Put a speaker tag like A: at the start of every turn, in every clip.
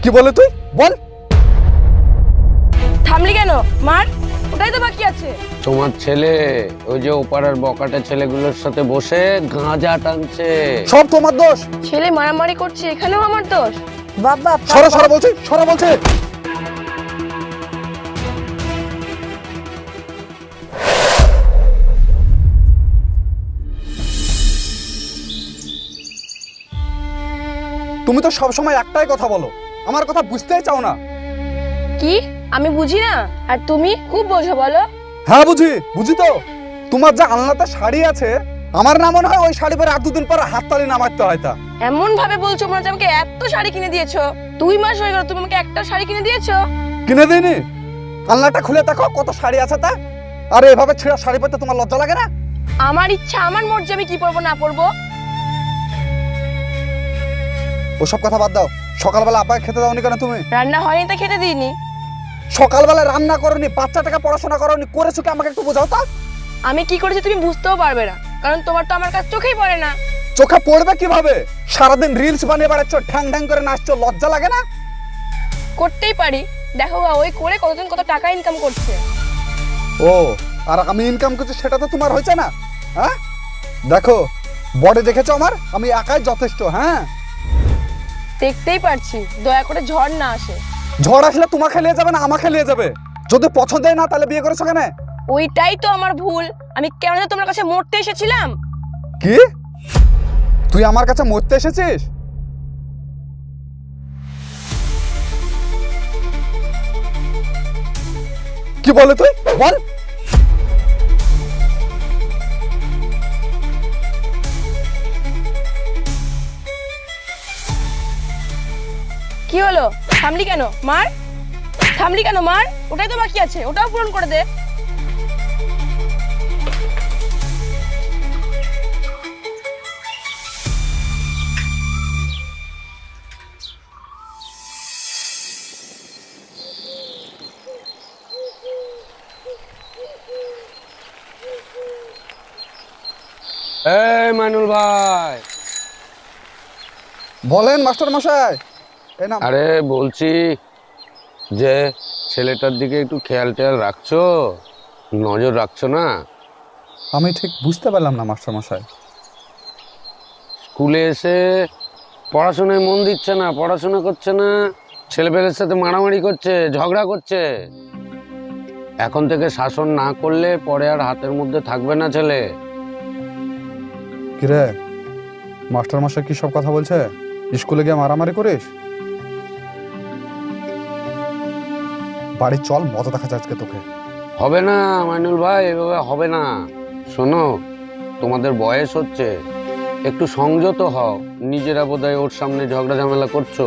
A: কি বলে তুই বল?
B: থামলি কেন? মার, ওটাই তো বাকি আছে।
C: তোমার ছেলে ওই যে ওপাড়ার বকাটে ছেলেগুলোর সাথে বসে গাঁজা টানছে।
A: সব তোমার দোষ।
B: ছেলে মারামারি করছে, এখানেও আমার দোষ?
D: বাবা
A: সরা সরা বলছি, সরা বলছে। তুমি তো সব সময় একটাই কথা বলো, আমার কথা বুঝতেই চাও না।
B: কি আমি বুঝি না আর তুমি খুব বোঝো? বলো।
A: হ্যাঁ বুঝি, বুঝি তো। তোমার যে আলনাতে শাড়ি আছে, আমার না মনে হয় ওই শাড়ি পরে আর দুদিন পরে হাততালি নামাতে হয় তা।
B: এমন ভাবে বলছো মনে হচ্ছে আমাকে এত শাড়ি কিনে দিয়েছো। 2 মাস হয়ে গেল তুমি আমাকে একটা শাড়ি কিনে দিয়েছো।
A: কিনে দিইনি? আলনাটা খুলে দেখো কত শাড়ি আছে তা। আর এভাবে ছেঁড়া শাড়ি পরতে তোমার লজ্জা লাগে না?
B: আমার ইচ্ছা, আমার মর্জি, আমি কি পরবো না পরবো।
A: ওসব কথা বাদ দাও। সকালবেলা আপাকে খেতে দাওনি কেন তুমি?
B: রান্না হয়নি তা খেতে দিইনি।
A: সকালবেলা রান্না করনি, বাচ্চাটাকে পড়াশোনা করনি, করেছো কি আমাকে একটু বোঝাও তো।
B: আমি কি করেছি তুমি বুঝতেও পারবে না, কারণ তোমার তো আমার কাছে চোখেই পড়ে না।
A: চোখে পড়বে কিভাবে? সারাদিন রিলস বানিয়ে বেড়াচ্ছ, ঠ্যাং ঠ্যাং করে নাচছো, লজ্জা লাগে না?
B: করতেই পারি, দেখো গা, ওই করে কতজন কত টাকা ইনকাম করছে।
A: ও, আর আমি ইনকাম করছি সেটা তো তোমার হয়েছে না? হ্যাঁ দেখো, বডি দেখেছো আমার, আমি একাই যথেষ্ট। হ্যাঁ
B: দেখতেই পারছি, দয়া করে ঝড় না আসে।
A: ঝড় আসলে তোমাকে নিয়ে যাবে না আমাকে নিয়ে যাবে? যদি পছন্দ না তাহলে বিয়ে করেছো কেন?
B: ওইটাই তো আমার ভুল। আমি কেন যে তোমার কাছে মরতে এসেছিলাম।
A: কি তুই আমার কাছে মরতে এসেছিস? কি বলে তুই বল?
B: কি হলো? থামলি কেন? মার। থামলি কেন? মার, ওটাই তো বাকি আছে, ওটাও পূরণ করে দে।
C: এই মাইনুল ভাই।
A: বলেন মাস্টার মশাই। এই না,
C: আরে বলছি যে ছেলেটার দিকে একটু খেয়াল টেয়াল রাখছো, নজর রাখছো না?
A: আমি ঠিক বুঝতে পারলাম না মাস্টার মশাই।
C: স্কুলে এসে পড়াশোনায় মন দিচ্ছে না, পড়াশোনা করছে না, ছেলেপেলের সাথে মারামারি করছে, ঝগড়া করছে। এখন থেকে শাসন না করলে পরে আর হাতের মধ্যে থাকবে না ছেলে।
A: কিরে মাস্টার মশাই কি সব কথা বলছে? স্কুলে গিয়ে মারামারি করিস? বাড়ি চল, মজা দেখা যাচ্ছে তোকে।
C: হবে না মাইনুল ভাই, এভাবে হবে না। শোনো, তোমাদের বয়স হচ্ছে, একটু সংযত হও। নিজেরা বোধহয় ওর সামনে ঝগড়া ঝামেলা করছো,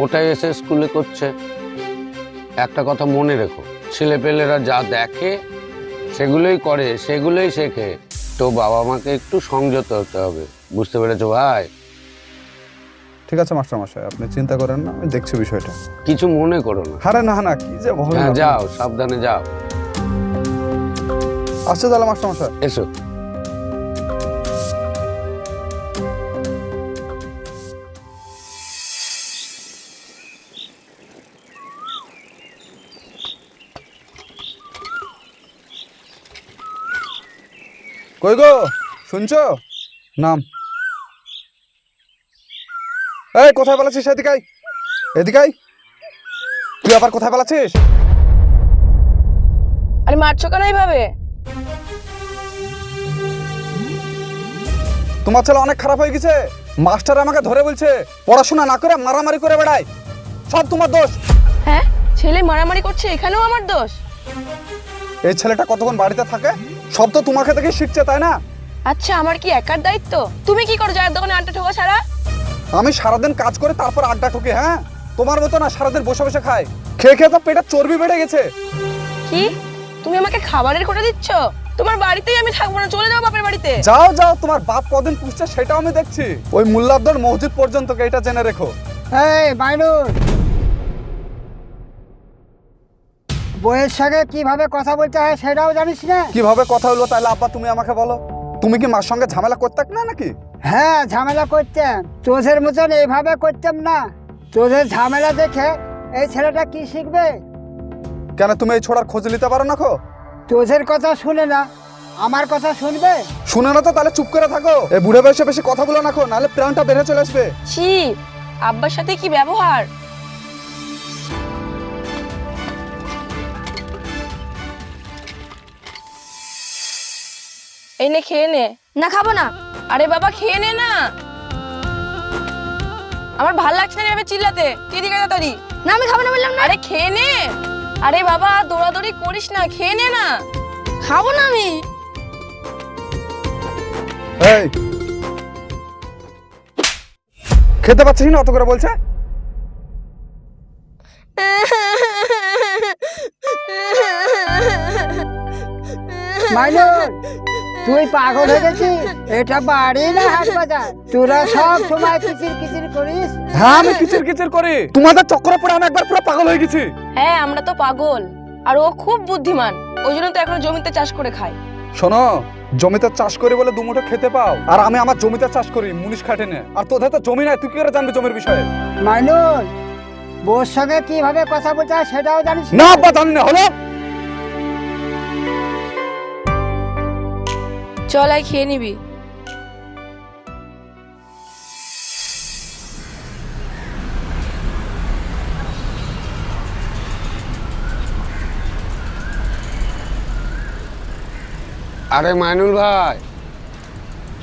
C: ওটাই এসে স্কুলে করছে। একটা কথা মনে রেখো, ছেলেপেলেরা যা দেখে সেগুলোই করে, সেগুলোই শেখে। তো বাবা মাকে একটু সংযত হতে হবে, বুঝতে পেরেছো ভাই?
A: ঠিক আছে মাস্টার মশাই, আপনি চিন্তা করেন না, আমি দেখছি বিষয়টা।
C: কিছু মনে করো না।
A: আরে না না, কি যে বলেন
C: হ্যাঁ
A: আপনি।
C: যাও, সাবধানে যাও।
A: আসছে তাহলে মাস্টার মশাই।
C: এসো।
A: কই গো, শুনছো? নাম। এই কোথায় পালাচ্ছিস? এদিকে আয়, এদিকে আয়। তুই আবার কোথায় পালাচ্ছিস?
B: আরে মারছো কেন এইভাবে?
A: তোমার ছেলে অনেক খারাপ হয়ে গেছে। মাস্টার আমাকে ধরে বলছে পড়াশোনা না করে মারামারি করে বেড়ায়, সব তোমার দোষ।
B: হ্যাঁ, ছেলে মারামারি করছে, এখানেও আমার দোষ?
A: এই ছেলেটা কতক্ষণ বাড়িতে থাকে, সব তো তোমাকে থেকে শিখছে, তাই না?
B: আচ্ছা, আমার কি একার দায়িত্ব? তুমি কি করো চায়ের দোকানে আড্ডা ঠোকা ছাড়া?
A: আমি সারাদিন কাজ করে তারপর আড্ডা ঠুকি। হ্যাঁ, তোমার মতো না সারাদিন বসে বসে খায়, খেয়ে খেয়ে তো পেটের চর্বি বেড়ে গেছে।
B: কি তুমি আমাকে খাবারের কোটা দিচ্ছ? তোমার বাড়িতেই আমি থাকবো না, চলে যাও বাপের বাড়িতে।
A: যাও যাও, তোমার বাপ কদিন পুষছে সেটাও আমি দেখছি। ওই মোল্লাদ্দর মসজিদ পর্যন্ত এটা জেনে রেখো।
D: এই মাইনুল, বইয়ের সঙ্গে কিভাবে কথা বলতে হয় সেটাও জানিস না?
A: কিভাবে কথা হলো তাহলে আব্বা তুমি আমাকে বলো। তুমি কি মার সঙ্গে ঝামেলা করতে না নাকি?
D: হ্যাঁ, ঝামেলা করতাম, তোদের মতন এইভাবে করতাম না। তোদের ঝামেলা দেখে এই ছেলেটা কি শিখবে?
A: কেন তুমি এই ছোড়ার খোঁজ নিতে পারো না?
D: তোদের কথা শুনে না, আমার কথা শুনবে?
A: শুনে না তো তাহলে চুপ করে থাকো। এই বুড়ে বয়সে বেশি কথা বলো না, নাহলে প্রাণটা বেড়ে চলে আসবে।
B: ছি, আব্বার সাথে কি ব্যবহার! এই নে, খেয়ে নে।
E: না, খাবো না।
B: আরে বাবা, খেয়ে নে না। আমার ভাল লাগছে না এভাবে চিল্লাতে। তুই এদিকে আয় তাড়াতাড়ি।
E: না, আমি খাবো না বললাম না।
B: আরে খেয়ে নে। আরে বাবা, দৌড়াদৌড়ি করিস না, খেয়ে নে না।
E: খাবো না আমি।
A: এই খেতে পাচ্ছিস না, অত করে বলছে।
D: মাইনুল, তুই পাগল হয়ে গেছিস? এটা বাড়ি না হাট বাজার? তোরা সব সময় কিচির কিচির করিস।
A: হ্যাঁ, আমি কিচির কিচির করি। তোমাদের চক্করে পড়ে আমি একবার পুরো পাগল হয়ে গেছি।
B: হ্যাঁ, আমরা তো পাগল। আর ও খুব বুদ্ধিমান, ওই জন্য তো এখন জমিতে চাষ করে খায়।
A: শোনো, জমিতে চাষ করি বলে দুমুঠো খেতে পাও, আর আমি আমার জমিতে চাষ করি মুনিশ খাটে নে। আর তোদের তো জমি নাই, তুই কি করে জানবি জমির বিষয়ে?
D: মাইনুল, বউর সঙ্গে কিভাবে কথা বলতে হয় সেটাও জানিস
A: না আব্বা, জানি না। হলো
B: চল, আয় খেয়ে নিবি।
C: আরে মাইনুল ভাই,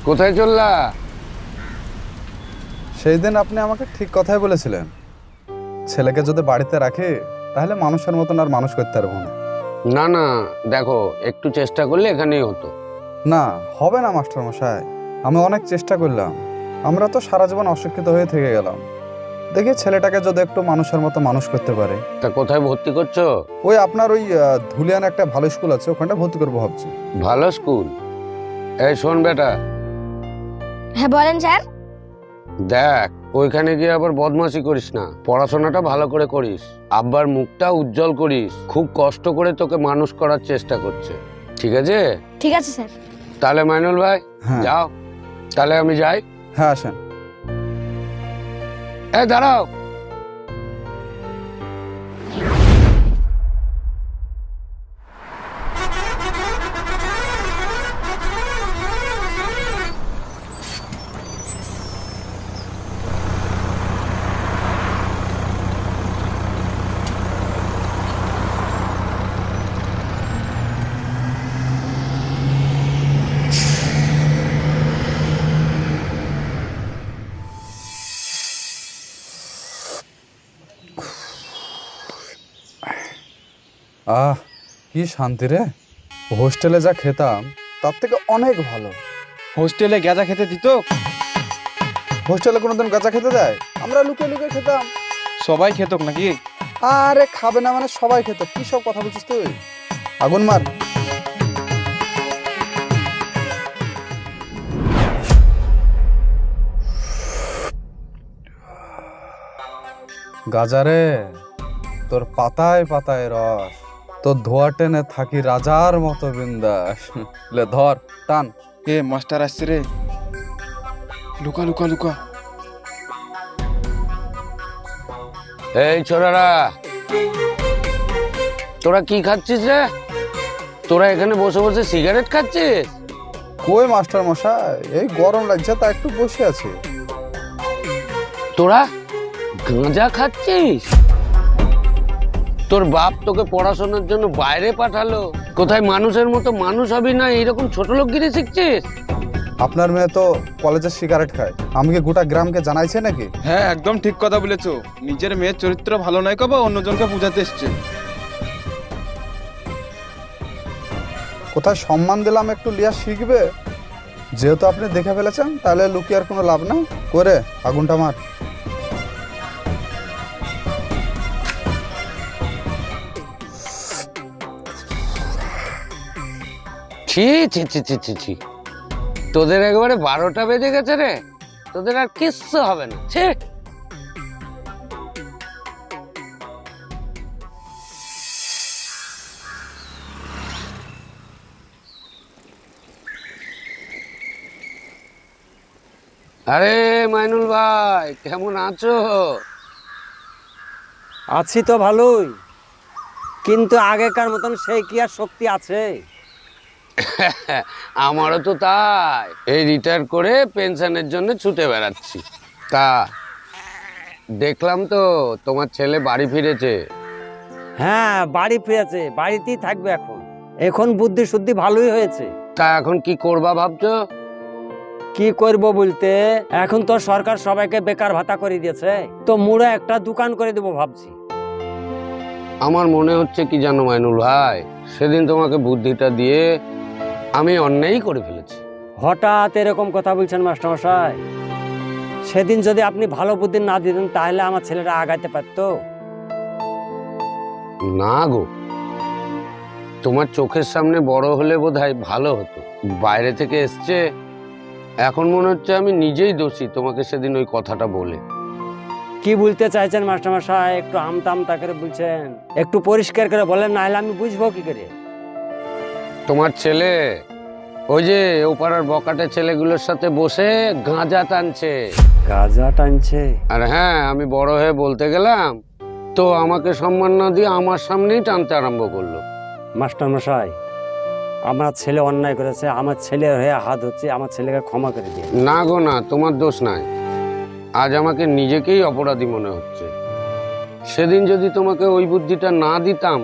C: কোথায় চললা?
A: সেই দিন আপনি আমাকে ঠিক কথাই বলেছিলেন, ছেলেকে যদি বাড়িতে রাখে তাহলে মানুষের মতন আর মানুষ করতে পারবো না।
C: না না, দেখো একটু চেষ্টা করলে এখানেই হতো।
A: না, হবে না মাস্টার মশাই, আমি অনেক চেষ্টা করলাম। আমরা তো সারা জীবন অশিক্ষিত হয়ে থেকে গেলাম। দেখি ছেলেটাকে যদি একটু মানুষের মতো মানুষ করতে পারে।
C: তা কোথায় ভর্তি করছো?
A: ওই আপনার ওই ধুলিয়ান একটা ভালো স্কুল আছে, ওখানটা ভর্তি করবো ভাবছি।
C: ভালো স্কুল? এই শোন বেটা,
E: হ্যাঁ বলেন স্যার।
C: দেখ ওইখানে গিয়ে আবার বদমাশি করিস না, পড়াশোনাটা ভালো করে করিস, আব্বার মুখটা উজ্জ্বল করিস। খুব কষ্ট করে তোকে মানুষ করার চেষ্টা করছে, ঠিক আছে?
E: ঠিক আছে স্যার।
C: তাহলে মাইনুল ভাই
A: হ্যাঁ
C: যাও, তাহলে আমি যাই।
A: হ্যাঁ, আসেন।
C: এই দাঁড়াও,
A: আহ, কি শান্তি রে। হোস্টেলে যা খেতাম তার থেকে অনেক ভালো।
F: হোস্টেলে গাঁজা খেতে দিত?
A: হোস্টেলে কোনোদিন গাঁজা খেতে দেয়? আমরা লুকিয়ে লুকিয়ে খেতাম।
F: সবাই খেত নাকি?
A: আরে খাবে না মানে সবাই খেত। কি সব কথা বলছিস তুই? আগুন মার। গাজারে, তোর পাতায় পাতায় রস, তোর ধোয়া টেনে থাকি রাজার মতো বিন্দাস। লে ধর, টান।
F: এ মাস্টার আসছে রে, লুকা লুকা লুকা।
C: এই ছোড়ারা, তোরা কি খাচ্ছিস রে? তোরা এখানে বসে বসে সিগারেট খাচ্ছিস?
A: কই মাস্টার মশাই, এই গরম লাগছে তা একটু বসে আছি।
C: তোরা গাঁজা খাচ্ছিস? তোর বাপ তোকে পড়াশোনার জন্য বাইরে পাঠালো, কোথায় মানুষের মতো মানুষ হবি না এইরকম ছোট লোকগিরি শিখছিস?
A: আপনার মেয়ে তো কলেজে সিগারেট খায়, আমি কি গোটা গ্রামকে জানাইছে নাকি?
F: হ্যাঁ একদম ঠিক কথা বলেছো। নিজের মেয়ের চরিত্র ভালো নয় কবা অন্যজনকে বুঝাতে এসছে।
A: কোথায় সম্মান দিলাম একটু লিয়া শিখবে। যেহেতু আপনি দেখে ফেলেছেন তাহলে লুকিয়ে আর কোনো লাভ না, করে আগুনটা মার।
C: ছি ছি ছি ছি ছি ছি, তোদের একবারে 12টা বেজে গেছে রে, তোদের আর কিচ্ছু হবে না। ছি। আরে মাইনুল ভাই, কেমন আছো?
G: আছি তো ভালোই, কিন্তু আগেকার মতন সেই কি আর শক্তি আছে?
C: আমারও তো তাই, এই রিটায়ার করে পেনশনের জন্য ছুটে বেড়াচ্ছি। তা দেখলাম তো তোমার ছেলে বাড়ি ফিরেছে।
G: হ্যাঁ, বাড়ি ফিরেছে, বাড়িতেই থাকবে এখন। এখন বুদ্ধি শুদ্ধি ভালোই হয়েছে।
C: তা এখন কি করবা ভাবছো?
G: কি করব বলতে, এখন তো সরকার সবাইকে বেকার ভাতা করে দিয়েছে, তো মুড়ে একটা দোকান করে দেবো ভাবছি।
C: আমার মনে হচ্ছে কি জানো মাইনুল ভাই, সেদিন তোমাকে বুদ্ধিটা দিয়ে আমি অন্যায়ই করে ফেলেছি।
G: হঠাৎ এরকম কথা বলছেন মাস্টারমশাই? সেদিন যদি আপনি ভালো বুদ্ধি না দিতেন তাহলে আমার ছেলেটা আগাইতে পারতো।
C: না গো, তোমার চোখের সামনে বড় হলে বোধহয় ভালো হতো। বাইরে থেকে এসছে, এখন মনে হচ্ছে আমি নিজেই দোষী তোমাকে সেদিন ওই কথাটা বলে।
G: কি বলতে চাইছেন মাস্টারমশাই? একটু আমতা করে বলছেন, একটু পরিষ্কার করে বলেন, নাহলে আমি বুঝবো কি করে?
C: তোমার ছেলে ওই যে ওপাড়ার বকাটে ছেলেগুলোর সাথে বসে গাঁজা টানছে।
G: গাঁজা টানছে?
C: আর হ্যাঁ, আমি বড় হয়ে বলতে গেলাম তো আমাকে সম্মান না দিয়ে আমার সামনেই টানতে আরম্ভ করলো।
G: মাস্টারমশাই, আমার ছেলে অন্যায় করেছে, আমার ছেলের হয়ে হাত হচ্ছে, আমার ছেলেকে ক্ষমা করে দিন।
C: না গো না, তোমার দোষ নাই। আজ আমাকে নিজেকেই অপরাধী মনে হচ্ছে। সেদিন যদি তোমাকে ওই বুদ্ধিটা না দিতাম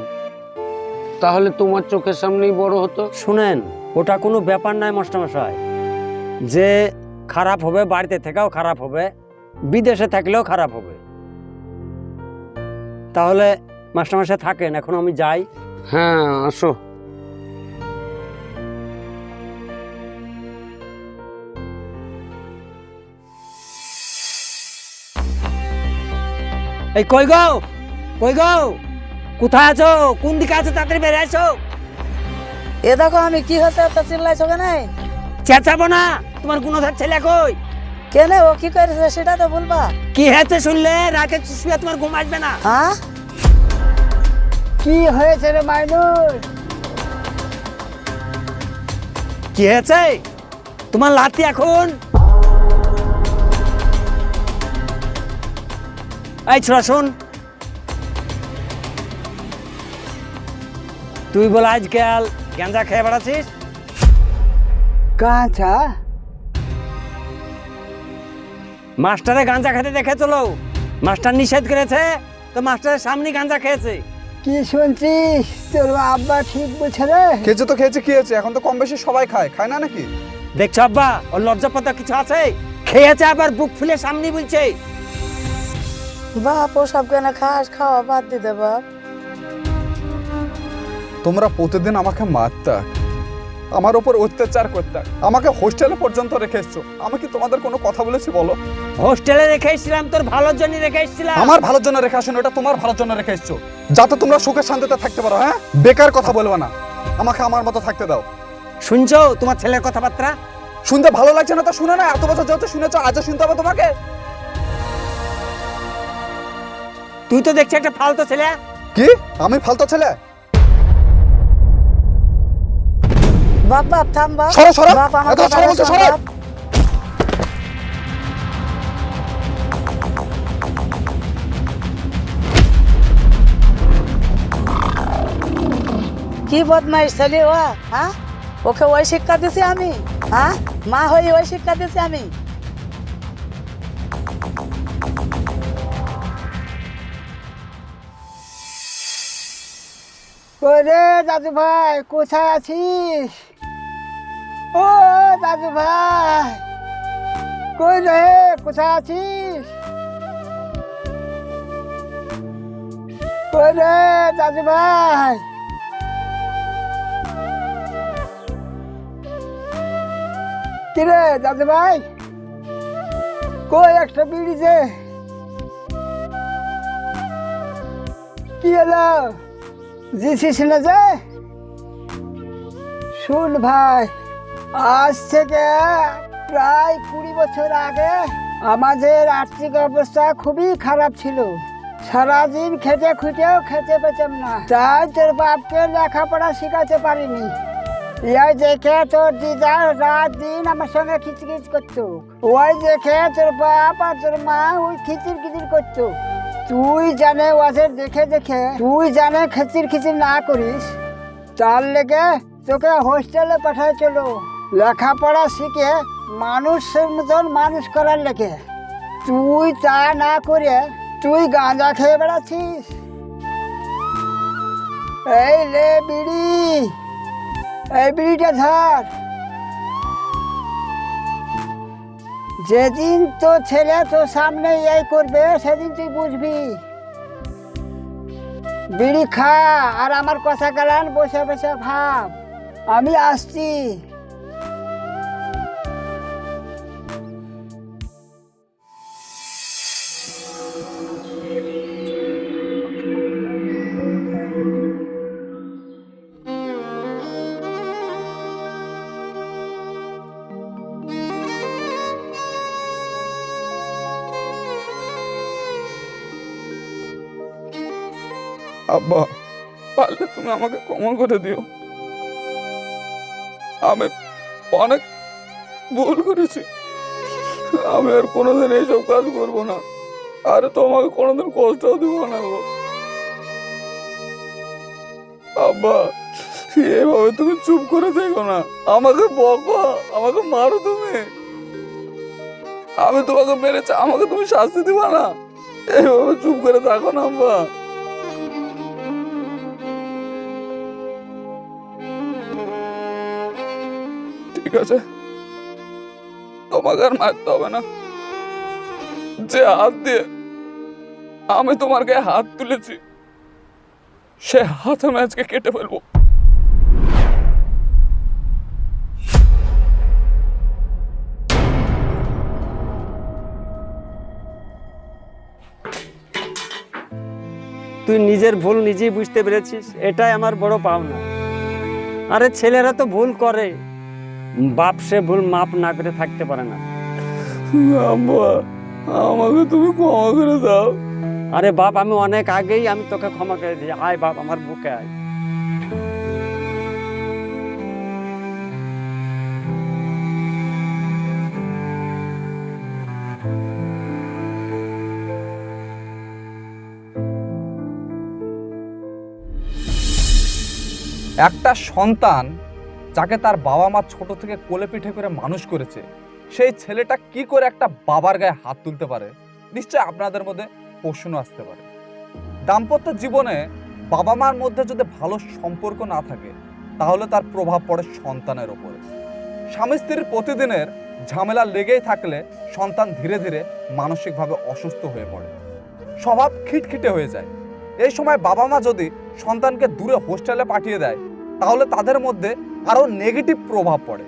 C: তাহলে তোমার চোখের সামনেই বড় হতো।
G: শুনেন, ওটা কোনো ব্যাপার নয় মাস্টারমশাই। যে খারাপ হবে বাড়িতে থেকেও খারাপ হবে, বিদেশে থাকলেও খারাপ হবে। তাহলে মাস্টারমশাই থাকেন, এখন আমি যাই।
C: হ্যাঁ, আসো।
G: এই কই গো, কই গো, কোথায় আছো? কোন দিকে আছো? তাড়াতাড়ি বেরিয়ে আসো।
D: এ দেখো, আমি কি হচ্ছে এত চিল্লাইছো কেন?
G: চেঁচাবো না। তোমার গুণধর ছেলে কই?
D: কেন, ও কি করেছে সেটা তো বলবা।
G: কি হয়েছে শুনলে রাতে শুয়ে তোমার ঘুম আসবে না?
D: হ্যাঁ, কি হয়েছে রে মাইনুল?
G: কি হয়েছে তোমার লাতি এখন? এই ছোড়া শোন, তুই বল আজকাল গাঁজা খেয়ে বেড়াচ্ছিস?
D: গাঁজা?
G: মাস্টারে গাঁজা খেতে দেখে চলো, মাস্টার নিষেধ করেছে তো মাস্টারের সামনে গাঁজা খেয়েছে।
D: কি শুনছিস? তোর আব্বা ঠিক বলছে রে।
A: খেয়েছে তো খেয়েছে, কি হয়েছে? এখন তো কম বেশি সবাই খায়, খায় না নাকি?
G: দেখছো আব্বা, ওর লজ্জাপতা কিছু আছে? খেয়েছে আবার বুক ফুলে সামনে বলছে।
D: বাপ, ও সব কেন খাস? খাওয়া বাদ দিতে বাপ।
A: তোমরা প্রতিদিন আমাকে মারতা, আমার উপর অত্যাচার করতে, আমাকে হোস্টেলে পর্যন্ত রেখে এসছো। আমি কি তোমাদের কোনো কথা বলেছি বলো?
G: হোস্টেলে রেখে এসেছিলাম তোর ভালোর জন্য রেখে এসেছিলাম।
A: আমার ভালোর জন্য রেখে আসো না, এটা তোমার ভালোর জন্য রেখে এসছো, যাতে তোমরা সুখে শান্তিতে থাকতে পারো। হ্যাঁ, বেকার কথা বলবো না, আমাকে আমার মতো থাকতে দাও।
G: শুনছো তোমার ছেলের কথাবার্তা?
A: শুনতে ভালো লাগছে না তো শুনে না, এত বছর যেহেতু শুনেছো আজও শুনতে হবে তোমাকে?
G: তুই তো দেখছি একটা ফালতু ছেলে।
A: কি? আমি ফালতু ছেলে?
D: বাপ বাপ থাম বাপ।
A: সরো সরো,
D: বাপ, আমার
A: এত
D: কথা
A: সরো বলছো,
D: শোন
A: সরো।
D: বাপ। কি বদমাইশ ছেলে ও? হ্যাঁ, ওকে ওই শিক্ষা দিছি আমি? হ্যাঁ, মা হয়ে ওই শিক্ষা দিছি আমি? ওরে দাদু ভাই, কোথায় আছিস? ও দাদু ভাই, কই রে, কোথায় আছিস? কই রে দাদু ভাই? কিরে দাদু ভাই, কই একটা বিড়ি দে। কি হলো, দিছিস না যে? শুন ভাই, আজ থেকে প্রায় 20 বছর আগে আমাদের আর্থিক অবস্থা খুবই খারাপ ছিল। সারাদিন খেটে খুঁটেও খেতে পেতাম না, তাই তোর বাপকে লেখাপড়া শিখাতে পারিনি। এই দেখে তোর দিদা রাত দিন আমার সঙ্গে খিচখিচ করতো। ওই দেখে তোর বাপ আর তোর মা ওই খিচির খিচির করতো। তুই জানে ওয়াজের দেখে দেখে তুই জানে খিচির খিচির না করিস, তার লেগে তোকে হোস্টেলে পাঠায় চলো লেখাপড়া শিখে মানুষের মতন মানুষ করার লেগে। তুই তা না করে তুই গাঁজা খেয়ে বেড়াচ্ছিস। এই লে বিড়ি, এই বিড়িটা ধর। যেদিন তো ছেলে তোর সামনে এই করবে সেদিন তুই বুঝবি। বিড়ি খা আর আমার কথা কালান বসে বসে ভাব। আমি আসছি।
F: আব্বা, পারলে তুমি আমাকে ক্ষমা করে দিও। আমি অনেক ভুল করেছি। আমি আর কোনোদিন এইসব কাজ করবো না, আর তোমাকে কোনোদিন কষ্টও দিব না গো। আব্বা, এভাবে তুমি চুপ করে দেখো না, আমাকে বকো, আমাকে মারো তুমি। আমি তোমাকে মেরেছি, আমাকে তুমি শাস্তি দিবা না। এইভাবে চুপ করে থাকো না আব্বা। ঠিক আছে, তোমাকে আর মারতে হবে না। যে হাত দিয়ে আমি তোমার গায়ে হাত তুলেছি, সে হাত আমি আজকে কেটে ফেলবো।
G: তুই নিজের ভুল নিজেই বুঝতে পেরেছিস, এটাই আমার বড় পাওনা। আরে ছেলেরা তো ভুল করে, বাপ সে ভুল মাপ না করে থাকতে পারে না।
F: আব্বা, আমাকে তুমি ক্ষমা করে দাও।
G: আরে বাপ, আমি অনেক আগেই আমি তোকে ক্ষমা করে দিই। আয় বাপ, আমার বুকে আয়।
A: একটা সন্তান যাকে তার বাবা মা ছোট থেকে কোলে পিঠে করে মানুষ করেছে, সেই ছেলেটা কি করে একটা বাবার গায়ে হাত তুলতে পারে? নিশ্চয় আপনাদের মধ্যে প্রশ্ন আসতে পারে। দাম্পত্য জীবনে বাবা মার মধ্যে যদি ভালো সম্পর্ক না থাকে, তাহলে তার প্রভাব পড়ে সন্তানের ওপরে। স্বামী স্ত্রীর প্রতিদিনের ঝামেলা লেগেই থাকলে সন্তান ধীরে ধীরে মানসিকভাবে অসুস্থ হয়ে পড়ে, স্বভাব খিটখিটে হয়ে যায়। এই সময় বাবা মা যদি সন্তানকে দূরে হোস্টেলে পাঠিয়ে দেয়, তাহলে তাদের মধ্যে আরো নেগেটিভ প্রভাব পড়ে।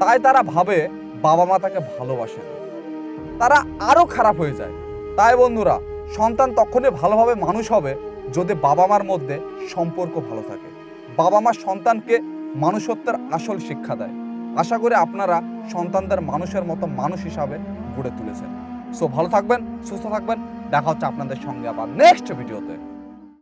A: তাই তারা ভাবে বাবা মা তাকে ভালোবাসে না, তারা আরো খারাপ হয়ে যায়। তাই বন্ধুরা, সন্তান তখনই ভালোভাবে মানুষ হবে যদি বাবা মার মধ্যে সম্পর্ক ভালো থাকে। বাবা মা সন্তানকে মানুষত্বের আসল শিক্ষা দেয়। আশা করি আপনারা সন্তানদের মানুষের মতো মানুষ হিসাবে গড়ে তুলেছেন। সো ভালো থাকবেন, সুস্থ থাকবেন। দেখা হচ্ছে আপনাদের সঙ্গে আবার নেক্সট ভিডিওতে।